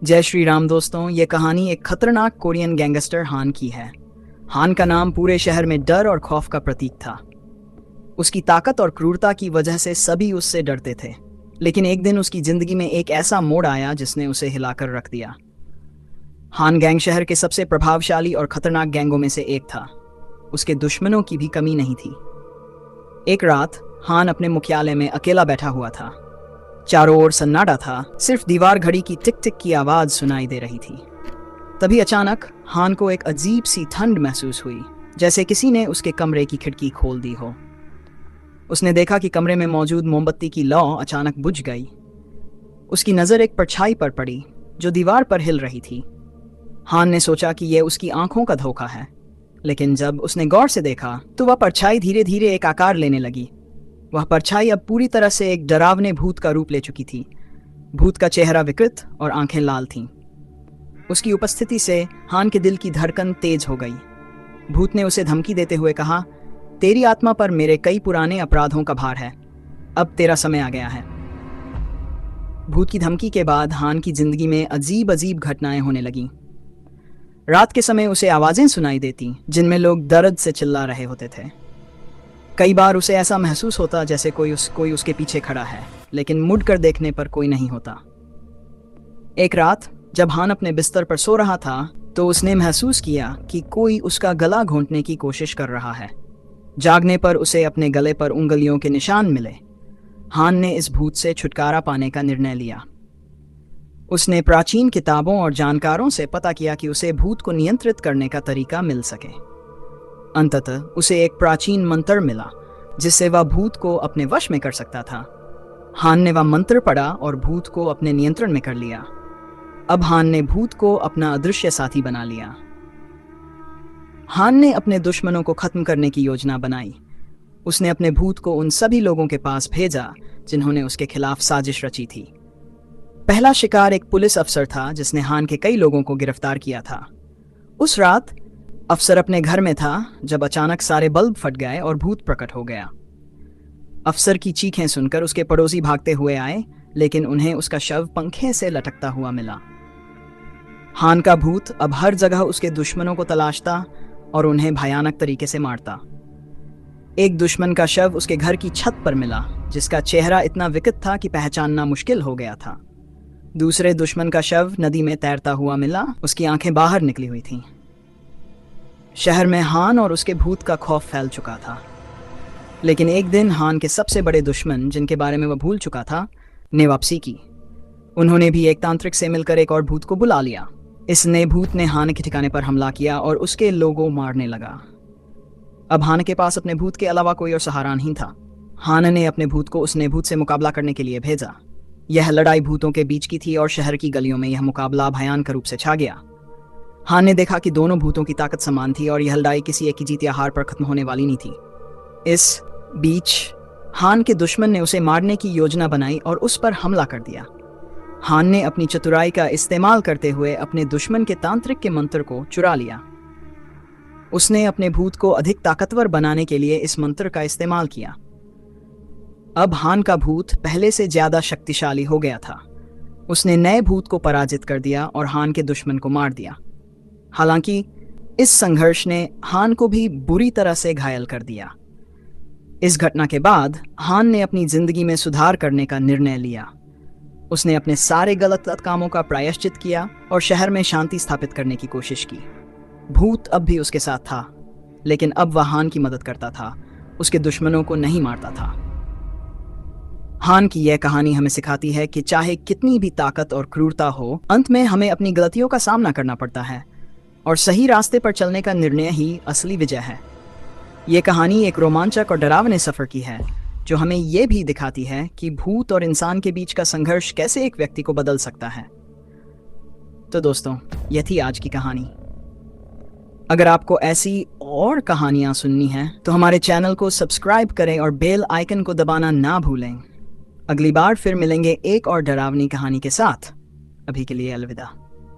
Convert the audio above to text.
जय श्री राम दोस्तों, ये कहानी एक खतरनाक कोरियन गैंगस्टर हान की है। हान का नाम पूरे शहर में डर और खौफ का प्रतीक था। उसकी ताकत और क्रूरता की वजह से सभी उससे डरते थे। लेकिन एक दिन उसकी जिंदगी में एक ऐसा मोड़ आया जिसने उसे हिलाकर रख दिया। हान गैंग शहर के सबसे प्रभावशाली और खतरनाक गैंगों में से एक था। उसके दुश्मनों की भी कमी नहीं थी। एक रात हान अपने मुख्यालय में अकेला बैठा हुआ था। चारों ओर सन्नाटा था, सिर्फ दीवार घड़ी की टिक टिक की आवाज सुनाई दे रही थी। तभी अचानक हान को एक अजीब सी ठंड महसूस हुई, जैसे किसी ने उसके कमरे की खिड़की खोल दी हो। उसने देखा कि कमरे में मौजूद मोमबत्ती की लौ अचानक बुझ गई। उसकी नजर एक परछाई पर पड़ी जो दीवार पर हिल रही थी। हान ने सोचा कि यह उसकी आंखों का धोखा है, लेकिन जब उसने गौर से देखा तो वह परछाई धीरे धीरे एक आकार लेने लगी। वह परछाई अब पूरी तरह से एक डरावने भूत का रूप ले चुकी थी। भूत का चेहरा विकृत और आंखें लाल थीं। उसकी उपस्थिति से हान के दिल की धड़कन तेज हो गई। भूत ने उसे धमकी देते हुए कहा, तेरी आत्मा पर मेरे कई पुराने अपराधों का भार है, अब तेरा समय आ गया है। भूत की धमकी के बाद हान की जिंदगी में अजीब अजीब घटनाएं होने लगीं। रात के समय उसे आवाजें सुनाई देती जिनमें लोग दर्द से चिल्ला रहे होते थे। कई बार उसे ऐसा महसूस होता जैसे कोई उसके पीछे खड़ा है, लेकिन मुड़कर देखने पर कोई नहीं होता। एक रात जब हान अपने बिस्तर पर सो रहा था तो उसने महसूस किया कि कोई उसका गला घोंटने की कोशिश कर रहा है। जागने पर उसे अपने गले पर उंगलियों के निशान मिले। हान ने इस भूत से छुटकारा पाने का निर्णय लिया। उसने प्राचीन किताबों और जानकारों से पता किया कि उसे भूत को नियंत्रित करने का तरीका मिल सके। अंततः उसे एक प्राचीन मंत्र मिला जिससे वह भूत को अपने वश में कर सकता था। हान ने वह मंत्र पढ़ा और भूत को अपने नियंत्रण में कर लिया। अब हान ने भूत को अपना अदृश्य साथी बना लिया। हान ने अपने दुश्मनों को खत्म करने की योजना बनाई। उसने अपने भूत को उन सभी लोगों के पास भेजा जिन्होंने उसके खिलाफ साजिश रची थी। पहला शिकार एक पुलिस अफसर था जिसने हान के कई लोगों को गिरफ्तार किया था। उस रात अफसर अपने घर में था जब अचानक सारे बल्ब फट गए और भूत प्रकट हो गया। अफसर की चीखें सुनकर उसके पड़ोसी भागते हुए आए, लेकिन उन्हें उसका शव पंखे से लटकता हुआ मिला। हान का भूत अब हर जगह उसके दुश्मनों को तलाशता और उन्हें भयानक तरीके से मारता। एक दुश्मन का शव उसके घर की छत पर मिला, जिसका चेहरा इतना विकृत था कि पहचानना मुश्किल हो गया था। दूसरे दुश्मन का शव नदी में तैरता हुआ मिला, उसकी आंखें बाहर निकली हुई थीं। शहर में हान और उसके भूत का खौफ फैल चुका था। लेकिन एक दिन हान के सबसे बड़े दुश्मन, जिनके बारे में वह भूल चुका था, ने वापसी की। उन्होंने भी एक तांत्रिक से मिलकर एक और भूत को बुला लिया। इस नए भूत ने हान के ठिकाने पर हमला किया और उसके लोगों मारने लगा। अब हान के पास अपने भूत के अलावा कोई और सहारा नहीं था। हान ने अपने भूत को उस नए भूत से मुकाबला करने के लिए भेजा। यह लड़ाई भूतों के बीच की थी और शहर की गलियों में यह मुकाबला भयानक रूप से छा गया। हान ने देखा कि दोनों भूतों की ताकत समान थी और यह लड़ाई किसी एक की जीत या हार पर खत्म होने वाली नहीं थी। इस बीच हान के दुश्मन ने उसे मारने की योजना बनाई और उस पर हमला कर दिया। हान ने अपनी चतुराई का इस्तेमाल करते हुए अपने दुश्मन के तांत्रिक के मंत्र को चुरा लिया। उसने अपने भूत को अधिक ताकतवर बनाने के लिए इस मंत्र का इस्तेमाल किया। अब हान का भूत पहले से ज्यादा शक्तिशाली हो गया था। उसने नए भूत को पराजित कर दिया और हान के दुश्मन को मार दिया। हालांकि इस संघर्ष ने हान को भी बुरी तरह से घायल कर दिया। इस घटना के बाद हान ने अपनी जिंदगी में सुधार करने का निर्णय लिया। उसने अपने सारे गलत कामों का प्रायश्चित किया और शहर में शांति स्थापित करने की कोशिश की। भूत अब भी उसके साथ था, लेकिन अब वह हान की मदद करता था, उसके दुश्मनों को नहीं मारता था। हान की यह कहानी हमें सिखाती है कि चाहे कितनी भी ताकत और क्रूरता हो, अंत में हमें अपनी गलतियों का सामना करना पड़ता है और सही रास्ते पर चलने का निर्णय ही असली विजय है। ये कहानी एक रोमांचक और डरावने सफर की है, जो हमें यह भी दिखाती है कि भूत और इंसान के बीच का संघर्ष कैसे एक व्यक्ति को बदल सकता है। तो दोस्तों, यह थी आज की कहानी। अगर आपको ऐसी और कहानियां सुननी हैं तो हमारे चैनल को सब्सक्राइब करें और बेल आइकन को दबाना ना भूलें। अगली बार फिर मिलेंगे एक और डरावनी कहानी के साथ। अभी के लिए अलविदा।